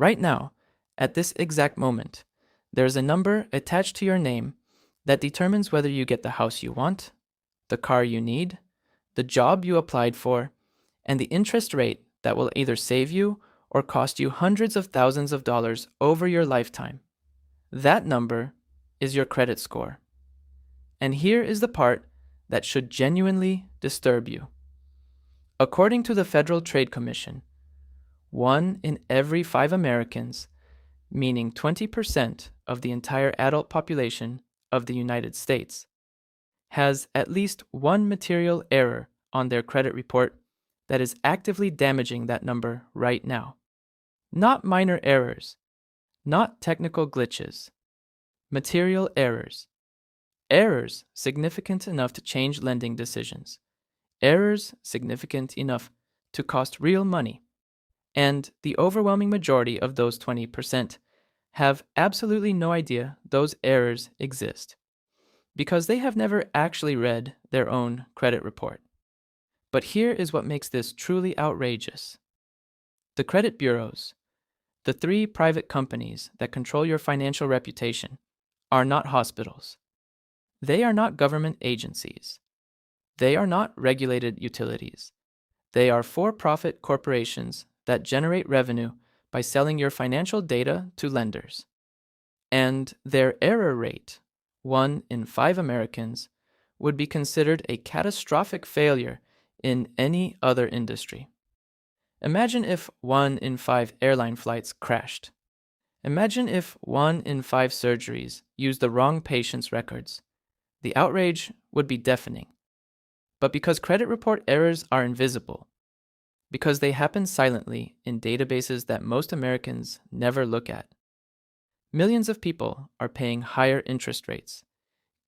Right now, at this exact moment, there is a number attached to your name that determines whether you get the house you want, the car you need, the job you applied for, and the interest rate that will either save you or cost you hundreds of thousands of dollars over your lifetime. That number is your credit score. And here is the part that should genuinely disturb you. According to the Federal Trade Commission, 1 in every 5 Americans, meaning 20% of the entire adult population of the United States, has at least one material error on their credit report that is actively damaging that number right now. Not minor errors, not technical glitches, material errors. Errors significant enough to change lending decisions. Errors significant enough to cost real money. And the overwhelming majority of those 20% have absolutely no idea those errors exist because they have never actually read their own credit report. But here is what makes this truly outrageous. The credit bureaus, the 3 private companies that control your financial reputation, are not hospitals. They are not government agencies. They are not regulated utilities. They are for-profit corporations that generate revenue by selling your financial data to lenders. And their error rate, 1 in 5 Americans, would be considered a catastrophic failure in any other industry. Imagine if 1 in 5 airline flights crashed. Imagine if 1 in 5 surgeries used the wrong patient's records. The outrage would be deafening. But because credit report errors are invisible, because they happen silently in databases that most Americans never look at, millions of people are paying higher interest rates,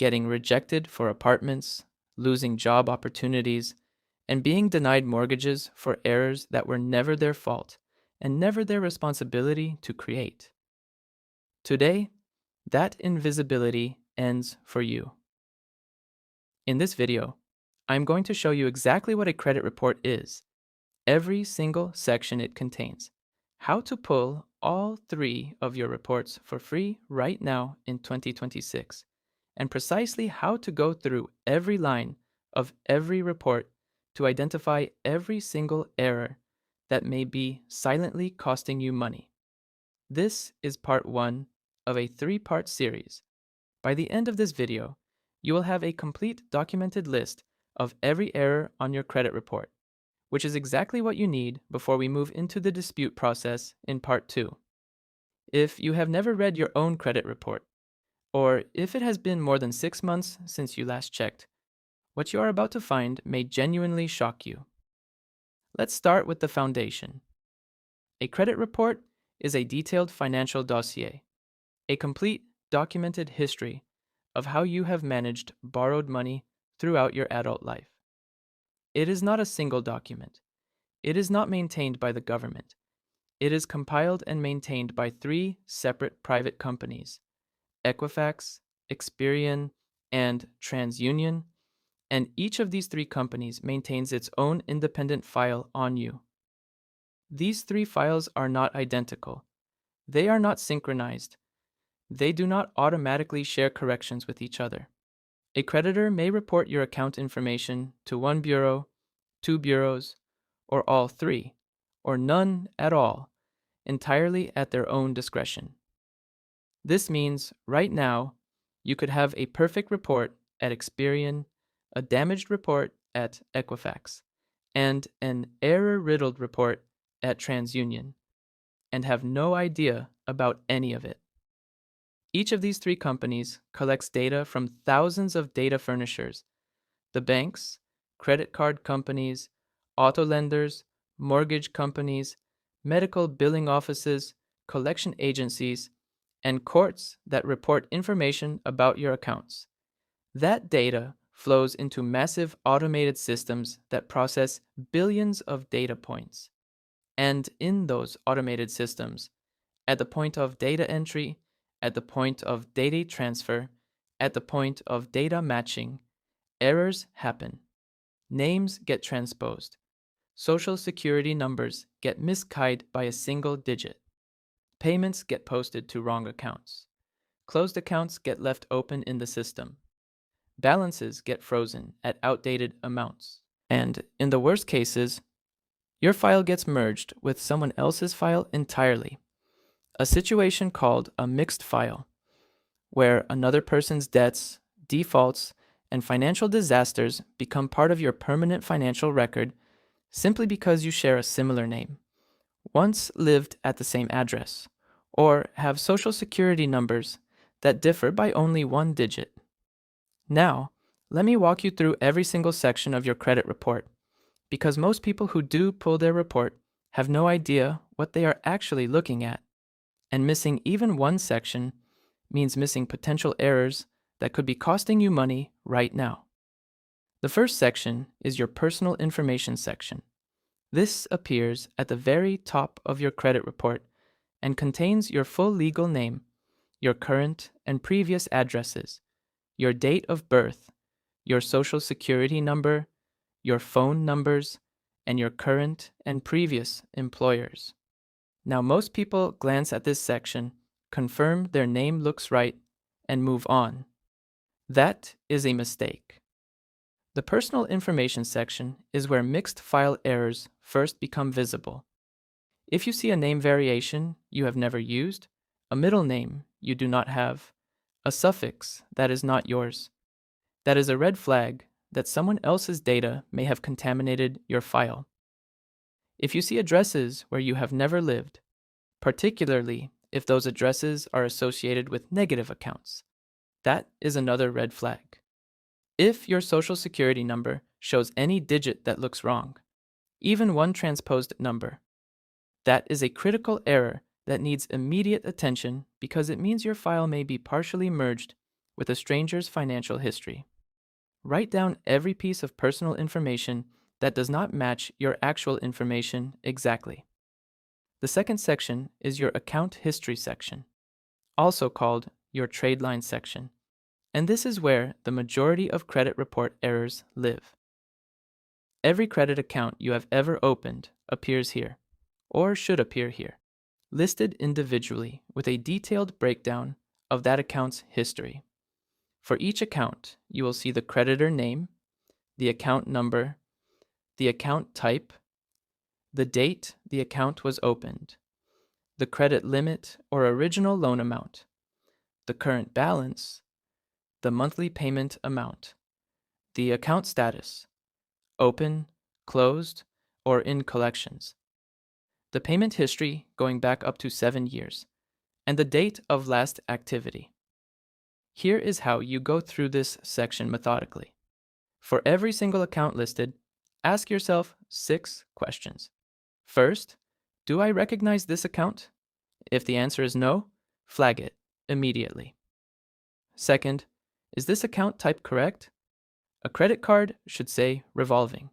getting rejected for apartments, losing job opportunities, and being denied mortgages for errors that were never their fault and never their responsibility to create. Today, that invisibility ends for you. In this video, I'm going to show you exactly what a credit report is, every single section it contains, how to pull all 3 of your reports for free right now in 2026, and precisely how to go through every line of every report to identify every single error that may be silently costing you money. This is part 1 of a 3-part series. By the end of this video, you will have a complete documented list of every error on your credit report, which is exactly what you need before we move into the dispute process in part 2. If you have never read your own credit report, or if it has been more than 6 months since you last checked, what you are about to find may genuinely shock you. Let's start with the foundation. A credit report is a detailed financial dossier, a complete documented history of how you have managed borrowed money throughout your adult life. It is not a single document. It is not maintained by the government. It is compiled and maintained by 3 separate private companies, Equifax, Experian, and TransUnion, and each of these 3 companies maintains its own independent file on you. These 3 files are not identical. They are not synchronized. They do not automatically share corrections with each other. A creditor may report your account information to 1 bureau, 2 bureaus, or all 3, or none at all, entirely at their own discretion. This means, right now, you could have a perfect report at Experian, a damaged report at Equifax, and an error-riddled report at TransUnion, and have no idea about any of it. Each of these 3 companies collects data from thousands of data furnishers, the banks, credit card companies, auto lenders, mortgage companies, medical billing offices, collection agencies, and courts that report information about your accounts. That data flows into massive automated systems that process billions of data points. And in those automated systems, at the point of data entry, at the point of data transfer, at the point of data matching, errors happen. Names get transposed. Social security numbers get miscued by a single digit. Payments get posted to wrong accounts. Closed accounts get left open in the system. Balances get frozen at outdated amounts. And in the worst cases, your file gets merged with someone else's file entirely. A situation called a mixed file, where another person's debts, defaults, and financial disasters become part of your permanent financial record simply because you share a similar name, once lived at the same address, or have social security numbers that differ by only one digit. Now, let me walk you through every single section of your credit report, because most people who do pull their report have no idea what they are actually looking at, and missing even one section means missing potential errors that could be costing you money right now. The first section is your personal information section. This appears at the very top of your credit report and contains your full legal name, your current and previous addresses, your date of birth, your social security number, your phone numbers, and your current and previous employers. Now, most people glance at this section, confirm their name looks right, and move on. That is a mistake. The personal information section is where mixed file errors first become visible. If you see a name variation you have never used, a middle name you do not have, a suffix that is not yours, that is a red flag that someone else's data may have contaminated your file. If you see addresses where you have never lived, particularly if those addresses are associated with negative accounts, that is another red flag. If your social security number shows any digit that looks wrong, even one transposed number, that is a critical error that needs immediate attention because it means your file may be partially merged with a stranger's financial history. Write down every piece of personal information that does not match your actual information exactly. The second section is your account history section, also called your trade line section, and this is where the majority of credit report errors live. Every credit account you have ever opened appears here, or should appear here, listed individually with a detailed breakdown of that account's history. For each account, you will see the creditor name, the account number, the account type, the date the account was opened, the credit limit or original loan amount, the current balance, the monthly payment amount, the account status, open, closed, or in collections, the payment history going back up to 7 years, and the date of last activity. Here is how you go through this section methodically. For every single account listed, ask yourself 6 questions. First, do I recognize this account? If the answer is no, flag it immediately. Second, is this account type correct? A credit card should say revolving.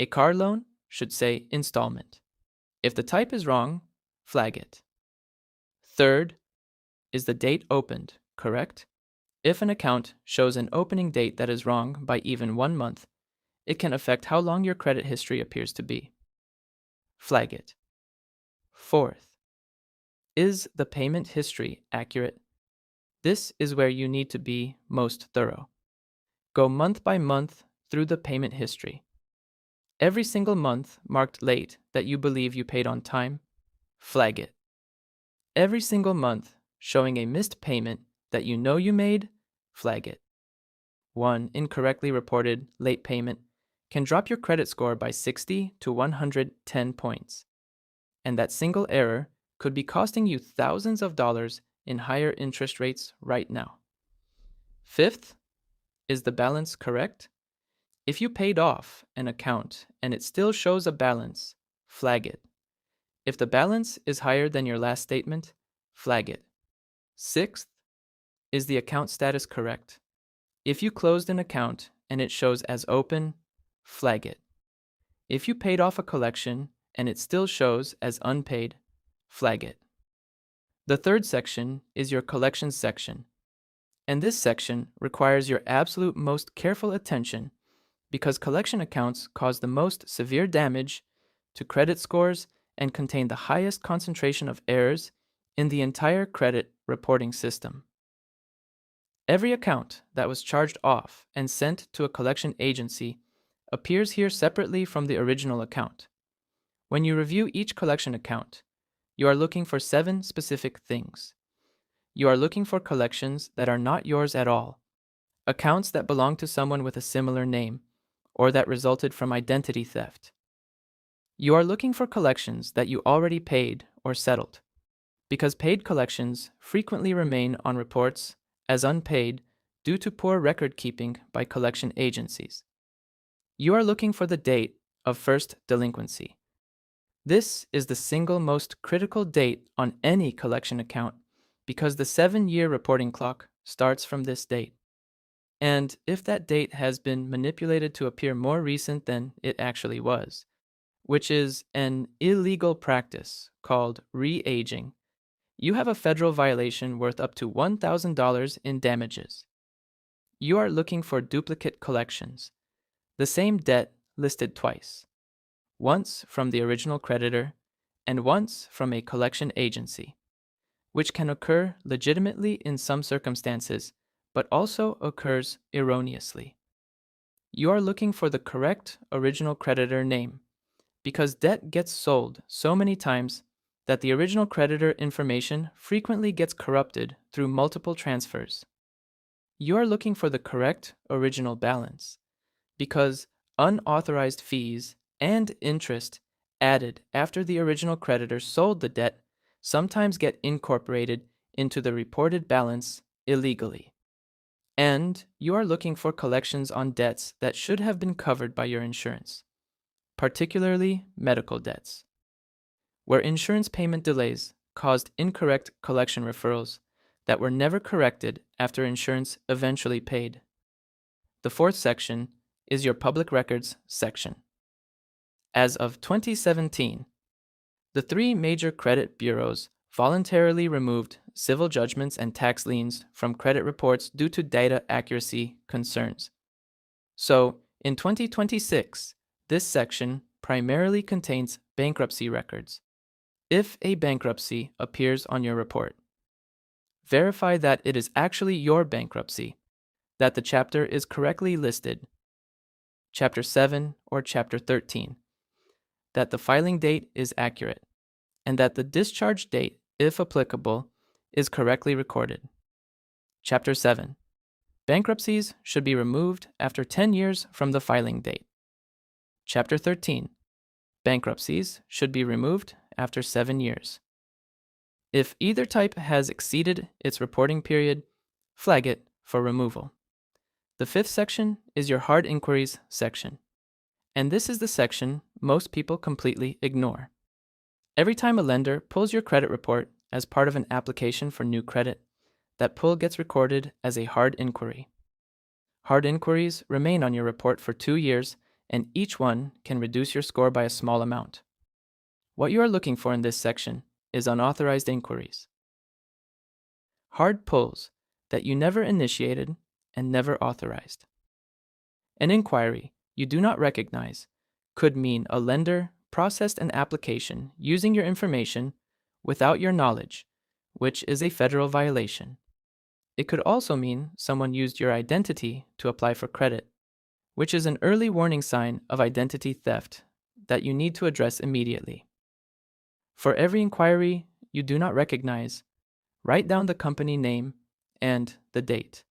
A car loan should say installment. If the type is wrong, flag it. Third, is the date opened correct? If an account shows an opening date that is wrong by even 1 month, it can affect how long your credit history appears to be. Flag it. Fourth, is the payment history accurate? This is where you need to be most thorough. Go month by month through the payment history. Every single month marked late that you believe you paid on time, flag it. Every single month showing a missed payment that you know you made, flag it. One incorrectly reported late payment can drop your credit score by 60 to 110 points. And that single error could be costing you thousands of dollars in higher interest rates right now. Fifth, is the balance correct? If you paid off an account and it still shows a balance, flag it. If the balance is higher than your last statement, flag it. Sixth, is the account status correct? If you closed an account and it shows as open, flag it. If you paid off a collection and it still shows as unpaid, flag it. The third section is your collections section, and this section requires your absolute most careful attention because collection accounts cause the most severe damage to credit scores and contain the highest concentration of errors in the entire credit reporting system. Every account that was charged off and sent to a collection agency appears here separately from the original account. When you review each collection account, you are looking for 7 specific things. You are looking for collections that are not yours at all, accounts that belong to someone with a similar name, or that resulted from identity theft. You are looking for collections that you already paid or settled, because paid collections frequently remain on reports as unpaid due to poor record keeping by collection agencies. You are looking for the date of first delinquency. This is the single most critical date on any collection account because the 7-year reporting clock starts from this date. And if that date has been manipulated to appear more recent than it actually was, which is an illegal practice called re-aging, you have a federal violation worth up to $1,000 in damages. You are looking for duplicate collections, the same debt listed twice, once from the original creditor and once from a collection agency, which can occur legitimately in some circumstances, but also occurs erroneously. You are looking for the correct original creditor name, because debt gets sold so many times that the original creditor information frequently gets corrupted through multiple transfers. You are looking for the correct original balance, because unauthorized fees and interest added after the original creditor sold the debt sometimes get incorporated into the reported balance illegally. And you are looking for collections on debts that should have been covered by your insurance, particularly medical debts, where insurance payment delays caused incorrect collection referrals that were never corrected after insurance eventually paid. The 4th section is your public records section. As of 2017, the 3 major credit bureaus voluntarily removed civil judgments and tax liens from credit reports due to data accuracy concerns. So, in 2026, this section primarily contains bankruptcy records. If a bankruptcy appears on your report, verify that it is actually your bankruptcy, that the chapter is correctly listed, Chapter 7 or Chapter 13, that the filing date is accurate, and that the discharge date, if applicable, is correctly recorded. Chapter 7. Bankruptcies should be removed after 10 years from the filing date. Chapter 13. Bankruptcies should be removed after 7 years. If either type has exceeded its reporting period, flag it for removal. The 5th section is your hard inquiries section, and this is the section most people completely ignore. Every time a lender pulls your credit report as part of an application for new credit, that pull gets recorded as a hard inquiry. Hard inquiries remain on your report for 2 years, and each one can reduce your score by a small amount. What you are looking for in this section is unauthorized inquiries. Hard pulls that you never initiated and never authorized. An inquiry you do not recognize could mean a lender processed an application using your information without your knowledge, which is a federal violation. It could also mean someone used your identity to apply for credit, which is an early warning sign of identity theft that you need to address immediately. For every inquiry you do not recognize, write down the company name and the date.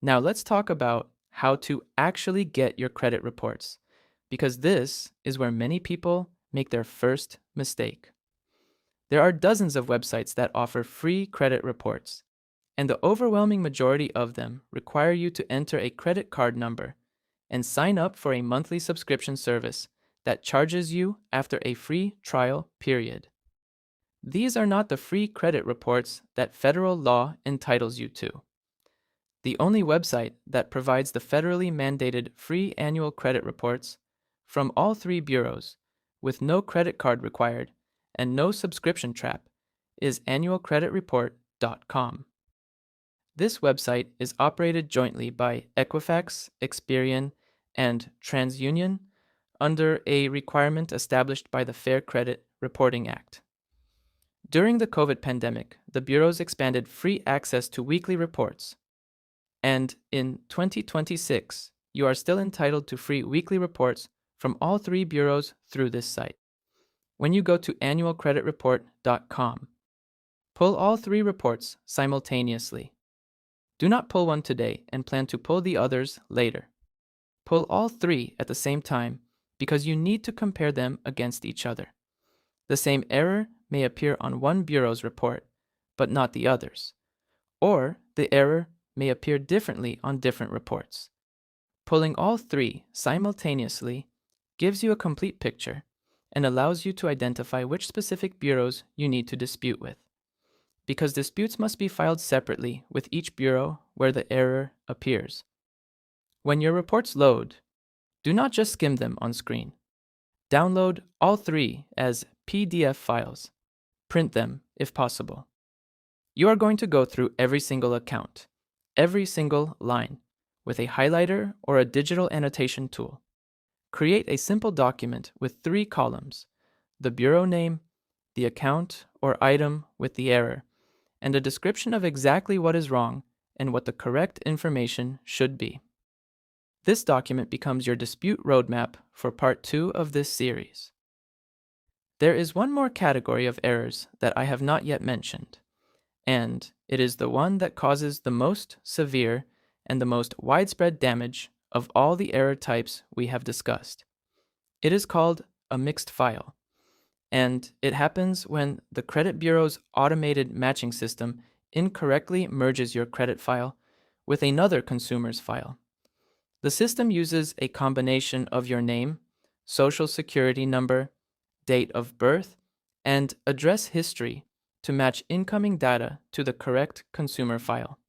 Now let's talk about how to actually get your credit reports, because this is where many people make their first mistake. There are dozens of websites that offer free credit reports, and the overwhelming majority of them require you to enter a credit card number and sign up for a monthly subscription service that charges you after a free trial period. These are not the free credit reports that federal law entitles you to. The only website that provides the federally mandated free annual credit reports from all 3 bureaus, with no credit card required and no subscription trap, is annualcreditreport.com. This website is operated jointly by Equifax, Experian, and TransUnion under a requirement established by the Fair Credit Reporting Act. During the COVID pandemic, the bureaus expanded free access to weekly reports. And in 2026, you are still entitled to free weekly reports from all three bureaus through this site. When you go to annualcreditreport.com, pull all three reports simultaneously. Do not pull one today and plan to pull the others later. Pull all three at the same time because you need to compare them against each other. The same error may appear on one bureau's report, but not the others. Or the error may appear differently on different reports. Pulling all three simultaneously gives you a complete picture and allows you to identify which specific bureaus you need to dispute with, because disputes must be filed separately with each bureau where the error appears. When your reports load, do not just skim them on screen. Download all three as PDF files. Print them if possible. You are going to go through every single account, every single line, with a highlighter or a digital annotation tool. Create a simple document with 3 columns: the bureau name, the account or item with the error, and a description of exactly what is wrong and what the correct information should be. This document becomes your dispute roadmap for part 2 of this series. There is one more category of errors that I have not yet mentioned, and it is the one that causes the most severe and the most widespread damage of all the error types we have discussed. It is called a mixed file, and it happens when the credit bureau's automated matching system incorrectly merges your credit file with another consumer's file. The system uses a combination of your name, social security number, date of birth, and address history to match incoming data to the correct consumer file.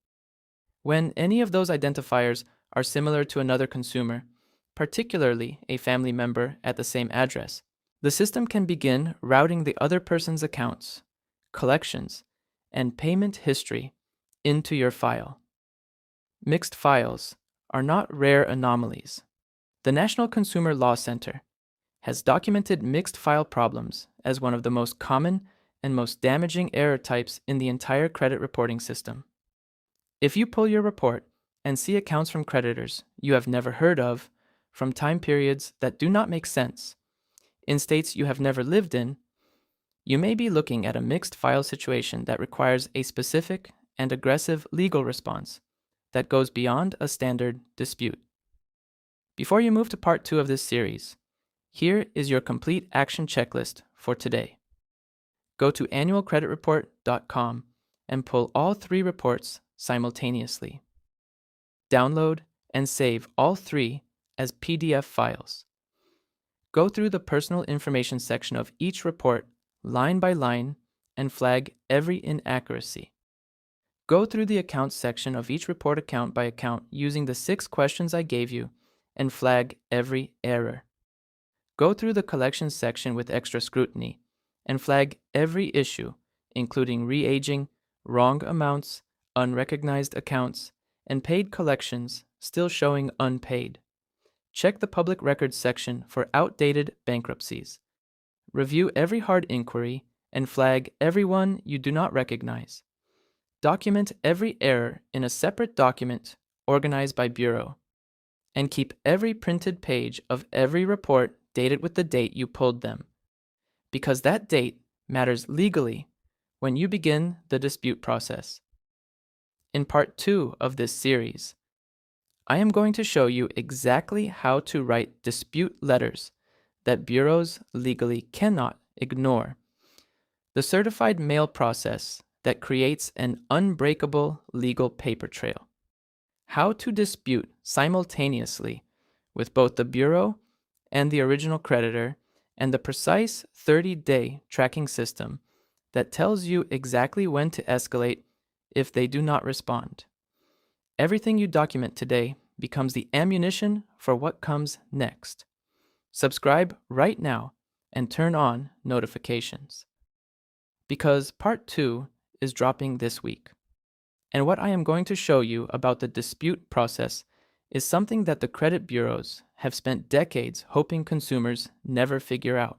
When any of those identifiers are similar to another consumer, particularly a family member at the same address, the system can begin routing the other person's accounts, collections, and payment history into your file. Mixed files are not rare anomalies. The National Consumer Law Center has documented mixed file problems as one of the most common and most damaging error types in the entire credit reporting system. If you pull your report and see accounts from creditors you have never heard of, from time periods that do not make sense, in states you have never lived in, you may be looking at a mixed file situation that requires a specific and aggressive legal response that goes beyond a standard dispute. Before you move to part 2 of this series, here is your complete action checklist for today. Go to annualcreditreport.com and pull all 3 reports simultaneously. Download and save all 3 as PDF files. Go through the personal information section of each report line by line and flag every inaccuracy. Go through the accounts section of each report account by account using the 6 questions I gave you and flag every error. Go through the collections section with extra scrutiny and flag every issue, including re-aging, wrong amounts, unrecognized accounts, and paid collections still showing unpaid. Check the public records section for outdated bankruptcies. Review every hard inquiry and flag every one you do not recognize. Document every error in a separate document organized by bureau. And keep every printed page of every report dated with the date you pulled them, because that date matters legally when you begin the dispute process. In part 2 of this series, I am going to show you exactly how to write dispute letters that bureaus legally cannot ignore. The certified mail process that creates an unbreakable legal paper trail. How to dispute simultaneously with both the bureau and the original creditor, and the precise 30-day tracking system that tells you exactly when to escalate if they do not respond. Everything you document today becomes the ammunition for what comes next. Subscribe right now and turn on notifications, because part 2 is dropping this week. And what I am going to show you about the dispute process is something that the credit bureaus have spent decades hoping consumers never figure out.